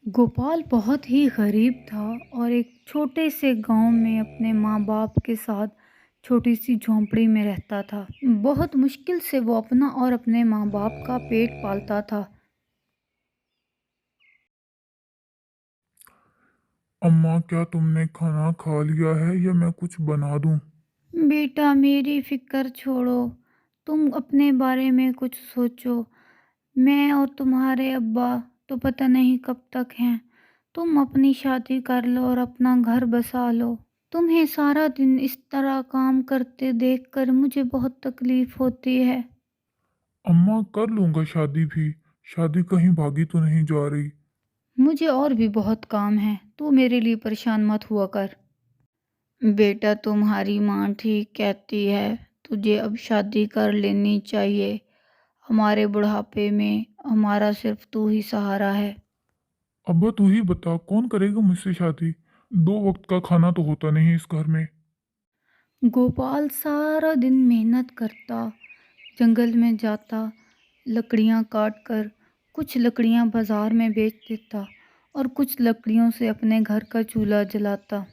गोपाल बहुत ही गरीब था और एक छोटे से गांव में अपने माँ बाप के साथ छोटी सी झोंपड़ी में रहता था। बहुत मुश्किल से वो अपना और अपने माँ बाप का पेट पालता था। अम्मा, क्या तुमने खाना खा लिया है या मैं कुछ बना दूं? बेटा, मेरी फिक्र छोड़ो, तुम अपने बारे में कुछ सोचो। मैं और तुम्हारे अब्बा तो पता नहीं कब तक हैं। तुम अपनी शादी कर लो और अपना घर बसा लो। तुम्हें सारा दिन इस तरह काम करते देखकर मुझे बहुत तकलीफ होती है। अम्मा, कर लूंगा शादी भी। शादी कहीं भागी तो नहीं जा रही। मुझे और भी बहुत काम है, तू मेरे लिए परेशान मत हुआ कर। बेटा, तुम्हारी माँ ठीक कहती है, तुझे अब शादी कर लेनी चाहिए। हमारे बुढ़ापे में हमारा सिर्फ तू ही सहारा है। अब्बा, तू ही बता, कौन करेगा मुझसे शादी? 2 वक्त का खाना तो होता नहीं इस घर में। गोपाल सारा दिन मेहनत करता, जंगल में जाता, लकड़ियाँ काट कर कुछ लकड़ियाँ बाजार में बेच देता और कुछ लकड़ियों से अपने घर का चूल्हा जलाता।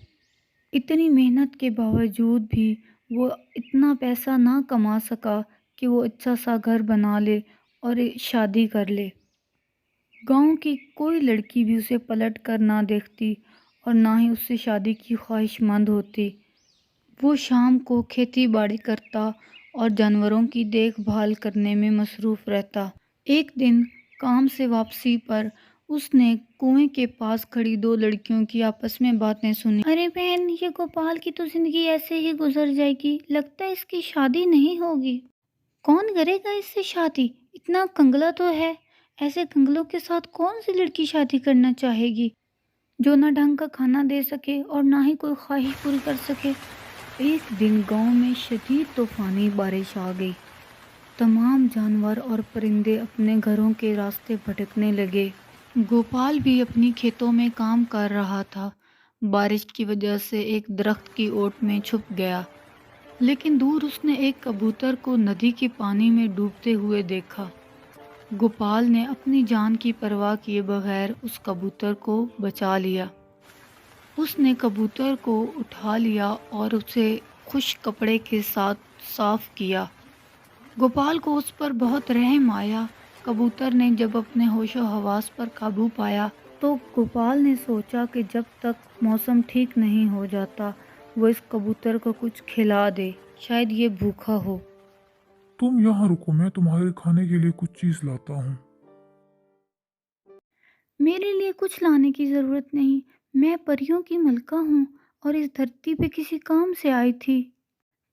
इतनी मेहनत के बावजूद भी वो इतना पैसा ना कमा सका कि वो अच्छा सा घर बना ले और एक शादी कर ले। गांव की कोई लड़की भी उसे पलट कर ना देखती और ना ही उससे शादी की ख्वाहिशमंद होती। वो शाम को खेती बाड़ी करता और जानवरों की देखभाल करने में मसरूफ़ रहता। एक दिन काम से वापसी पर उसने कुएं के पास खड़ी दो लड़कियों की आपस में बातें सुनी। अरे बहन, ये गोपाल की तो जिंदगी ऐसे ही गुजर जाएगी, लगता है इसकी शादी नहीं होगी। कौन करेगा इससे शादी, इतना कंगला तो है। ऐसे कंगलों के साथ कौन सी लड़की शादी करना चाहेगी, जो ना ढंग का खाना दे सके और ना ही कोई ख्वाहिश पूरी कर सके। एक दिन गांव में शदीद तूफानी बारिश आ गई। तमाम जानवर और परिंदे अपने घरों के रास्ते भटकने लगे। गोपाल भी अपनी खेतों में काम कर रहा था। बारिश की वजह से एक दरख्त की ओट में छुप गया, लेकिन दूर उसने एक कबूतर को नदी के पानी में डूबते हुए देखा। गोपाल ने अपनी जान की परवाह किए बगैर उस कबूतर को बचा लिया। उसने कबूतर को उठा लिया और उसे खुश कपड़े के साथ साफ किया। गोपाल को उस पर बहुत रहम आया। कबूतर ने जब अपने होशो हवास पर काबू पाया तो गोपाल ने सोचा कि जब तक मौसम ठीक नहीं हो जाता वो इस कबूतर को कुछ खिला दे, शायद ये भूखा हो। तुम यहाँ रुको, मैं तुम्हारे खाने के लिए कुछ चीज लाता हूँ। मेरे लिए कुछ लाने की ज़रूरत नहीं, मैं परियों की मलका हूँ और इस धरती पे किसी काम से आई थी।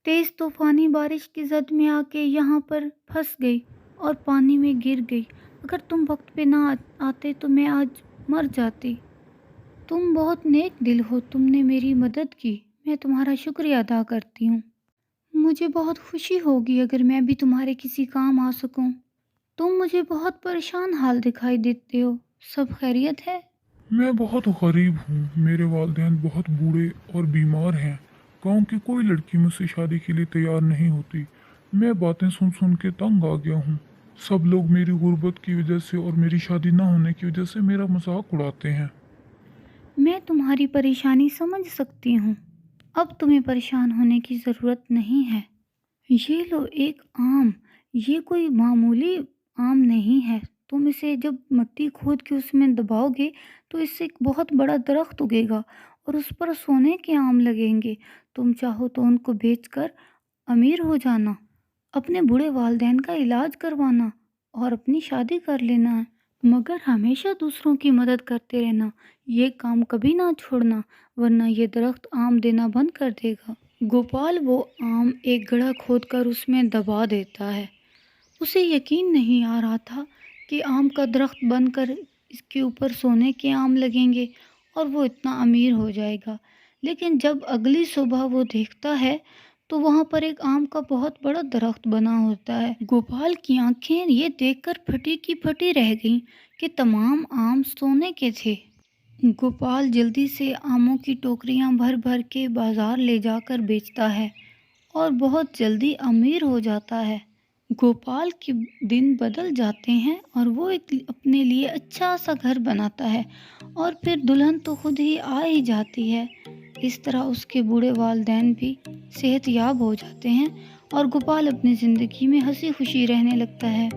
तेज तूफानी बारिश की जद में आके यहाँ पर फंस गई और पानी में गिर गई। अगर तुम वक्त पे ना आते तो मैं आज मर जाती। तुम बहुत नेक दिल हो, तुमने मेरी मदद की, मैं तुम्हारा शुक्रिया अदा करती हूँ। मुझे बहुत खुशी होगी अगर मैं भी तुम्हारे किसी काम आ सकूं। तुम मुझे बहुत परेशान हाल दिखाई देते हो, सब खैरियत है? मैं बहुत गरीब हूँ, मेरे वालिदैन बहुत बूढ़े और बीमार हैं। गांव की कोई लड़की मुझसे शादी के लिए तैयार नहीं होती। मैं बातें सुन सुन के तंग आ गया हूँ। सब लोग मेरी गुर्बत की वजह से और मेरी शादी ना होने की वजह से मेरा मजाक उड़ाते हैं। मैं तुम्हारी परेशानी समझ सकती हूँ। अब तुम्हें परेशान होने की ज़रूरत नहीं है। ये लो एक आम, ये कोई मामूली आम नहीं है। तुम इसे जब मिट्टी खोद के उसमें दबाओगे तो इससे एक बहुत बड़ा दरख्त उगेगा और उस पर सोने के आम लगेंगे। तुम चाहो तो उनको बेचकर अमीर हो जाना, अपने बूढ़े वालिदैन का इलाज करवाना और अपनी शादी कर लेना है। मगर हमेशा दूसरों की मदद करते रहना, ये काम कभी ना छोड़ना, वरना ये दरख्त आम देना बंद कर देगा। गोपाल वो आम एक गड्ढा खोदकर उसमें दबा देता है। उसे यकीन नहीं आ रहा था कि आम का दरख्त बनकर इसके ऊपर सोने के आम लगेंगे और वो इतना अमीर हो जाएगा। लेकिन जब अगली सुबह वो देखता है तो वहाँ पर एक आम का बहुत बड़ा दरख्त बना होता है। गोपाल की आंखें ये देखकर फटी की फटी रह गईं कि तमाम आम सोने के थे। गोपाल जल्दी से आमों की टोकरियां भर भर के बाजार ले जाकर बेचता है और बहुत जल्दी अमीर हो जाता है। गोपाल के दिन बदल जाते हैं और वो एक अपने लिए अच्छा सा घर बनाता है और फिर दुल्हन तो खुद ही आ ही जाती है। इस तरह उसके बूढ़े वालिदैन भी सेहतयाब हो जाते हैं और गोपाल अपनी ज़िंदगी में हंसी खुशी रहने लगता है।